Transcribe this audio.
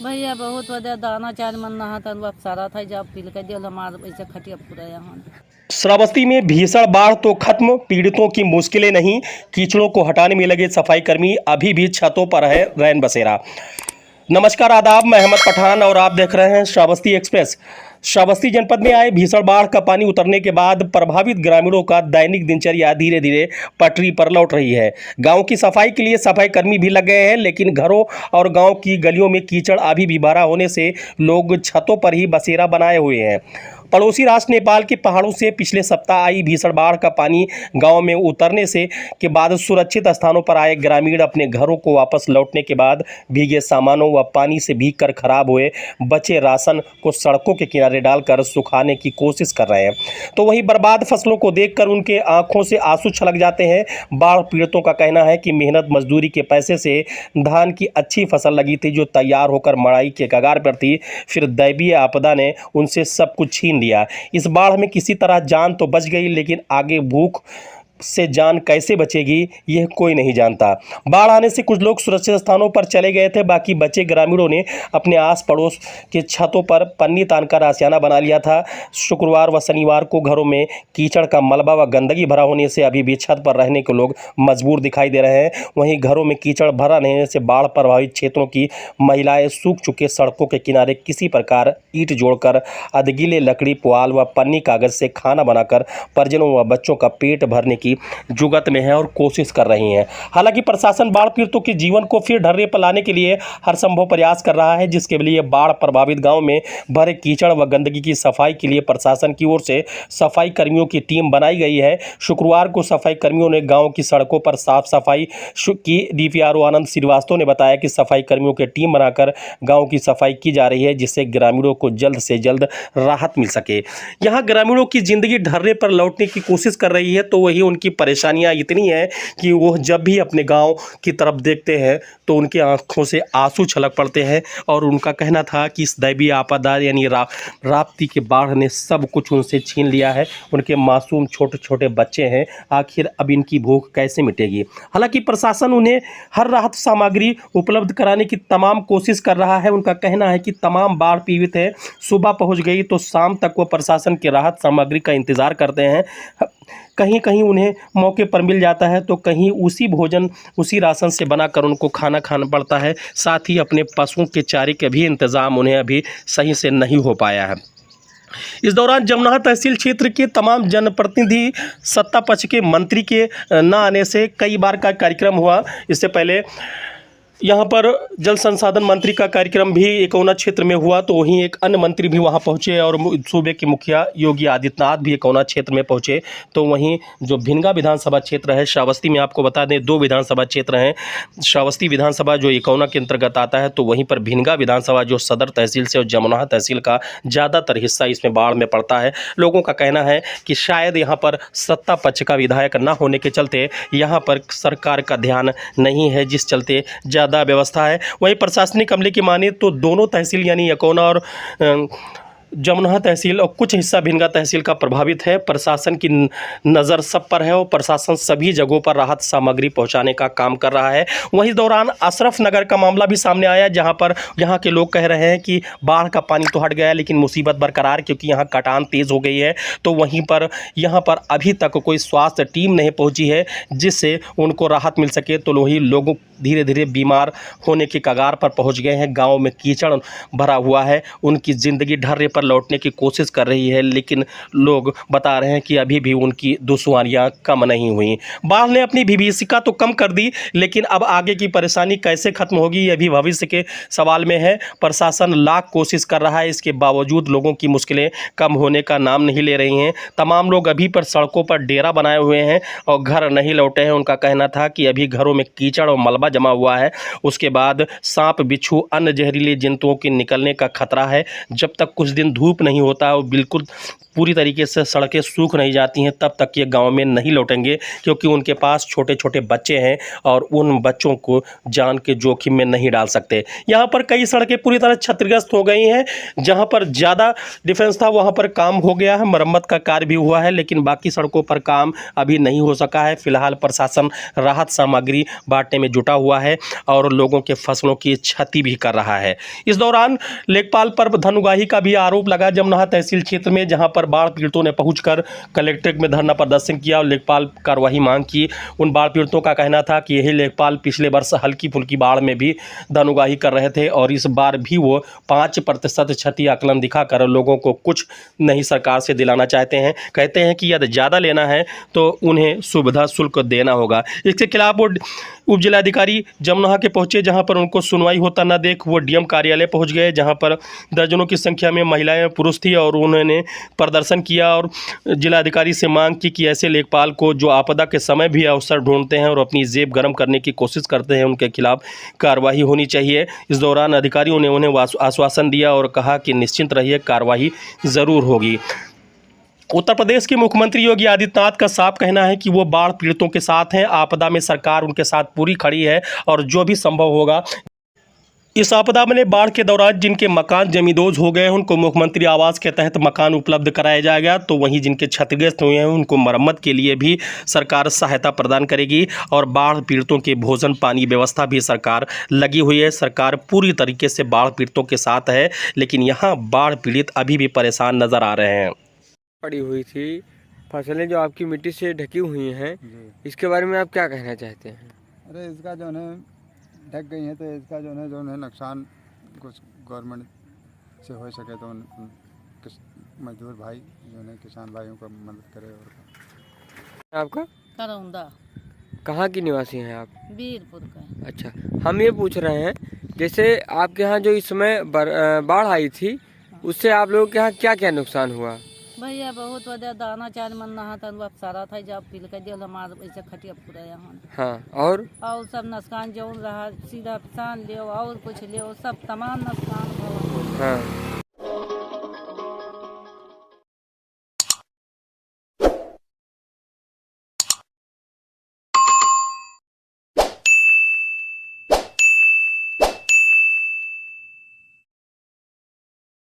भैया बहुत वजह दाना चार मन नहा तन अब सारा था जब पील कर दिया हमारा ऐसे खटिया पूरा यहाँ। श्रावस्ती में भीषण बाढ़ तो खत्म, पीड़ितों की मुश्किलें नहीं, कीचड़ों को हटाने में लगे सफाई कर्मी अभी भी छतों पर है रैन बसेरा। नमस्कार आदाब, मैं अहमद पठान और आप देख रहे हैं श्रावस्ती एक्सप्रेस। श्रावस्ती जनपद में आए भीषण बाढ़ का पानी उतरने के बाद प्रभावित ग्रामीणों का दैनिक दिनचर्या धीरे धीरे पटरी पर लौट रही है। गांव की सफाई के लिए सफाई कर्मी भी लग गए हैं, लेकिन घरों और गांव की गलियों में कीचड़ अभी भी भरा होने से लोग छतों पर ही बसेरा बनाए हुए हैं। पड़ोसी राष्ट्र नेपाल के पहाड़ों से पिछले सप्ताह आई भीषण बाढ़ का पानी गांव में उतरने से के बाद सुरक्षित स्थानों पर आए ग्रामीण अपने घरों को वापस लौटने के बाद भीगे सामानों व पानी से भीगकर खराब हुए बचे राशन को सड़कों के किनारे डालकर सुखाने की कोशिश कर रहे हैं। तो वहीं बर्बाद फसलों को देखकर उनके आंखों से आंसू छलक जाते हैं। बाढ़ पीड़ितों का कहना है कि मेहनत मजदूरी के पैसे से धान की अच्छी फसल लगी थी जो तैयार होकर मड़ाई के कगार पर थी, फिर दैवीय आपदा ने उनसे सब कुछ छीन लिया। इस बाढ़ में किसी तरह जान तो बच गई, लेकिन आगे भूख से जान कैसे बचेगी यह कोई नहीं जानता। बाढ़ आने से कुछ लोग सुरक्षित स्थानों पर चले गए थे, बाकी बचे ग्रामीणों ने अपने आस पड़ोस के छतों पर पन्नी तानकर आशियाना बना लिया था। शुक्रवार व शनिवार को घरों में कीचड़ का मलबा व गंदगी भरा होने से अभी भी छत पर रहने के लोग मजबूर दिखाई दे रहे हैं। वहीं घरों में कीचड़ भरा रहने से बाढ़ प्रभावित क्षेत्रों की महिलाएं सूख चुके सड़कों के किनारे किसी प्रकार ईंट जोड़कर अधगीले लकड़ी, पुआल व पन्नी कागज से खाना बनाकर परिजनों व बच्चों का पेट भरने की जुगत में है और कोशिश कर रही हैं। हालांकि प्रशासन बाढ़ पीड़ितों के जीवन को फिर ढर्रे पर लाने के लिए हर संभव प्रयास कर रहा है, जिसके लिए बाढ़ प्रभावित गांव में भरे कीचड़ व गंदगी की सफाई के लिए प्रशासन की ओर से सफाई कर्मियों की टीम बनाई गई है। शुक्रवार को सफाई कर्मियों ने गांव की सड़कों पर साफ सफाई की। डीपीआरओ आनंद श्रीवास्तव ने बताया कि सफाई कर्मियों की टीम बनाकर गाँव की सफाई की जा रही है, जिससे ग्रामीणों को जल्द से जल्द राहत मिल सके। यहाँ ग्रामीणों की जिंदगी ढर्रे पर लौटने की कोशिश कर रही है, तो वही उनकी परेशानियां इतनी हैं कि वो जब भी अपने गांव की तरफ देखते हैं तो उनकी आंखों से आंसू छलक पड़ते हैं। और उनका कहना था कि इस दैवीय आपदा यानी राप्ती के बाढ़ ने सब कुछ उनसे छीन लिया है। उनके मासूम छोटे छोटे बच्चे हैं, आखिर अब इनकी भूख कैसे मिटेगी। हालांकि प्रशासन उन्हें हर राहत सामग्री उपलब्ध कराने की तमाम कोशिश कर रहा है। उनका कहना है कि तमाम बाढ़ पीड़ित हैं, सुबह पहुंच गई तो शाम तक वो प्रशासन की राहत सामग्री का इंतजार करते हैं। कहीं कहीं उन्हें मौके पर मिल जाता है, तो कहीं उसी भोजन उसी राशन से बनाकर उनको खाना पड़ता है। साथ ही अपने पशुओं के चारे के भी इंतज़ाम उन्हें अभी सही से नहीं हो पाया है। इस दौरान जमुना तहसील क्षेत्र के तमाम जनप्रतिनिधि, सत्ता पक्ष के मंत्री के न आने से कई बार का कार्यक्रम हुआ। इससे पहले यहाँ पर जल संसाधन मंत्री का कार्यक्रम भी एकौना क्षेत्र में हुआ, तो वहीं एक अन्य मंत्री भी वहाँ पहुँचे और सूबे के मुखिया योगी आदित्यनाथ भी एकौना क्षेत्र में पहुँचे। तो वहीं जो भिनगा विधानसभा क्षेत्र है श्रावस्ती में, आपको बता दें 2 विधानसभा क्षेत्र हैं। श्रावस्ती विधानसभा जो एकौना के अंतर्गत आता है, तो वहीं पर भिनगा विधानसभा जो सदर तहसील से और जमुना तहसील का ज़्यादातर हिस्सा इसमें बाढ़ में पड़ता है। लोगों का कहना है कि शायद यहाँ पर सत्ता पक्ष का विधायक न होने के चलते यहाँ पर सरकार का ध्यान नहीं है, जिस चलते ज़्यादा व्यवस्था है। वहीं प्रशासनिक अमले की माने तो दोनों तहसील यानी एकौना और जमुना तहसील और कुछ हिस्सा भिनगा तहसील का प्रभावित है। प्रशासन की नज़र सब पर है और प्रशासन सभी जगहों पर राहत सामग्री पहुंचाने का काम कर रहा है। वहीं दौरान अशरफ नगर का मामला भी सामने आया, जहां पर यहाँ के लोग कह रहे हैं कि बाढ़ का पानी तो हट गया, लेकिन मुसीबत बरकरार, क्योंकि यहाँ कटान तेज़ हो गई है। तो वहीं पर यहाँ पर अभी तक कोई स्वास्थ्य टीम नहीं पहुँची है जिससे उनको राहत मिल सके। तो वही लोग धीरे धीरे बीमार होने के कगार पर पहुँच गए हैं। गाँव में कीचड़ भरा हुआ है, उनकी ज़िंदगी ढर्रे पर लौटने की कोशिश कर रही है, लेकिन लोग बता रहे हैं कि अभी भी उनकी दुश्वारियां कम नहीं हुई। बाढ़ ने अपनी विभीषिका तो कम कर दी, लेकिन अब आगे की परेशानी कैसे खत्म होगी यह भी भविष्य के सवाल में है। प्रशासन लाख कोशिश कर रहा है, इसके बावजूद लोगों की मुश्किलें कम होने का नाम नहीं ले रही हैं। तमाम लोग अभी पर सड़कों पर डेरा बनाए हुए हैं और घर नहीं लौटे हैं। उनका कहना था कि अभी घरों में कीचड़ और मलबा जमा हुआ है, उसके बाद सांप, बिच्छू, अन्य जहरीले जंतुओं के निकलने का खतरा है। जब तक कुछ दिन धूप नहीं होता और बिल्कुल पूरी तरीके से सड़कें सूख नहीं जाती हैं, तब तक ये गांव में नहीं लौटेंगे, क्योंकि उनके पास छोटे छोटे बच्चे हैं और उन बच्चों को जान के जोखिम में नहीं डाल सकते। यहाँ पर कई सड़कें पूरी तरह क्षतिग्रस्त हो गई हैं। जहाँ पर ज़्यादा डिफेंस था वहाँ पर काम हो गया है, मरम्मत का कार्य भी हुआ है, लेकिन बाकी सड़कों पर काम अभी नहीं हो सका है। फिलहाल प्रशासन राहत सामग्री बांटने में जुटा हुआ है और लोगों के फसलों की क्षति भी कर रहा है। इस दौरान लेखपाल पर धन का भी आरोप लगा जमनाहा तहसील क्षेत्र में, जहां पर बाढ़ पीड़ितों ने पहुंचकर कलेक्ट्रेट में धरना प्रदर्शन किया और लेखपाल कार्रवाई मांग की। उन बाढ़ पीड़ितों का कहना था कि यही लेखपाल पिछले वर्ष हल्की फुल्की बाढ़ में भी धन कर रहे थे और इस बार भी वो 5% क्षति आकलन दिखाकर लोगों को कुछ नहीं सरकार से दिलाना चाहते हैं। कहते हैं कि यदि ज़्यादा लेना है तो उन्हें सुविधा शुल्क देना होगा। इसके खिलाफ वो उप जिलाधिकारी जमनाहा के पहुंचे, जहां पर उनको सुनवाई होता न देख वो डीएम कार्यालय पहुंच गए, जहां पर दर्जनों की संख्या में महिलाएं पुरुष थी और उन्होंने प्रदर्शन किया और जिलाधिकारी से मांग की कि ऐसे लेखपाल को जो आपदा के समय भी अवसर ढूंढते हैं और अपनी जेब गर्म करने की कोशिश करते हैं, उनके खिलाफ कार्रवाई होनी चाहिए। इस दौरान अधिकारियों ने उन्हें आश्वासन दिया और कहा कि निश्चिंत रहिए, कार्रवाई ज़रूर होगी। उत्तर प्रदेश के मुख्यमंत्री योगी आदित्यनाथ का साफ कहना है कि वो बाढ़ पीड़ितों के साथ हैं। आपदा में सरकार उनके साथ पूरी खड़ी है और जो भी संभव होगा, इस आपदा में बाढ़ के दौरान जिनके मकान जमींदोज हो गए हैं उनको मुख्यमंत्री आवास के तहत मकान उपलब्ध कराया जाएगा, तो वहीं जिनके क्षतिग्रस्त हुए हैं उनको मरम्मत के लिए भी सरकार सहायता प्रदान करेगी और बाढ़ पीड़ितों के भोजन पानी व्यवस्था भी सरकार लगी हुई है। सरकार पूरी तरीके से बाढ़ पीड़ितों के साथ है, लेकिन यहाँ बाढ़ पीड़ित अभी भी परेशान नजर आ रहे हैं। पड़ी हुई थी फसलें जो आपकी मिट्टी से ढकी हुई हैं, इसके बारे में आप क्या कहना चाहते हैं? अरे इसका जो है ढक गई है, तो इसका जो है नुकसान कुछ गवर्नमेंट से हो सके तो मजदूर भाई जो है किसान भाइयों को मदद करे। और आपका करौंदा कहाँ की निवासी हैं आप? वीरपुर का। अच्छा, हम ये पूछ रहे हैं जैसे आपके यहाँ जो इस समय बाढ़ आई थी, उससे आप लोगों के यहाँ क्या क्या नुकसान हुआ? भैया बहुत वजह दाना चार मन नहा तन सारा था जब पिल के दिल हमार ऐसे खटिया पूरा यहाँ। हाँ, और सब नुकसान जो रहा सीधा किसान ले और कुछ ले सब तमाम नुकसान हुआ। हाँ,